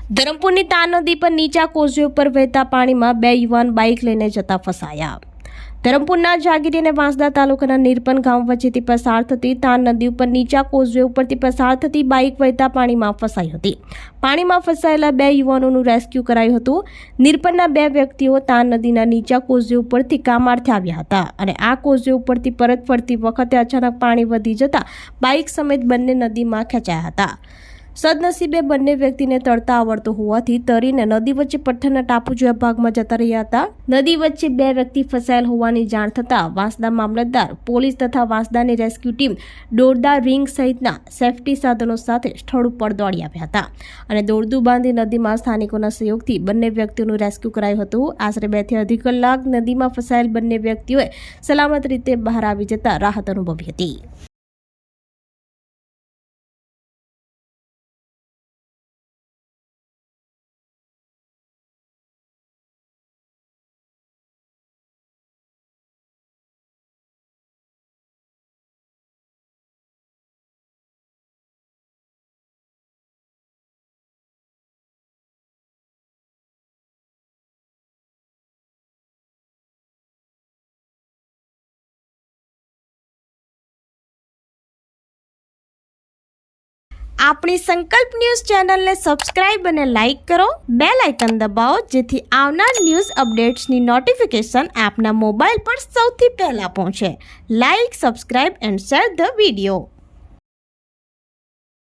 ધરમપુરની તાર નદી પર નીચા કોઝવે ઉપર વહેતા પાણીમાં બે યુવાન બાઇક લઈને જતા ફસાયા। ધરમપુરના જાગીરી અને વાંસદા તાલુકાના નીરપન ગામ વચ્ચેથી પસાર થતી તાર નદી ઉપર નીચા કોઝવે ઉપરથી પસાર થતી બાઇક વહેતા પાણીમાં ફસાઈ હતી। પાણીમાં ફસાયેલા બે યુવાનોનું રેસ્ક્યુ કરાયું હતું। નીરપનના બે વ્યક્તિઓ તાર નદીના નીચા કોઝવે ઉપરથી કામારથી આવ્યા હતા અને આ કોઝવે ઉપરથી પરત ફરતી વખતે અચાનક પાણી વધી જતા બાઇક સમેત બંને નદીમાં ખેંચાયા હતા। સદનસીબે બંને વ્યક્તિને તરતા આવડતું હોવાથી તરીને નદી વચ્ચે પથ્થરના ટાપુ જેવા ભાગમાં જતા રહ્યા હતા। નદી વચ્ચે બે વ્યક્તિ ફસાયેલ હોવાની જાણ થતાં વાંસદા મામલતદાર, પોલીસ તથા વાંસદાની રેસ્ક્યુ ટીમ દોરડા, રીંગ સહિતના સેફટી સાધનો સાથે સ્થળ ઉપર દોડી આવ્યા હતા અને દોરડું બાંધી નદીમાં સ્થાનિકોના સહયોગથી બંને વ્યક્તિઓનું રેસ્ક્યુ કરાયું હતું। આશરે 2 થી અઢી કલાક નદીમાં ફસાયેલ બંને વ્યક્તિઓએ સલામત રીતે બહાર આવી જતા રાહત અનુભવી હતી। આપણી સંકલ્પ ન્યૂઝ ચેનલને સબસ્ક્રાઇબ અને લાઇક કરો, બેલ આઇકન દબાવો જેથી આવનાર ન્યૂઝ અપડેટ્સની નોટિફિકેશન આપના મોબાઈલ પર સૌથી પહેલા પહોંચે। Like, subscribe and share the video.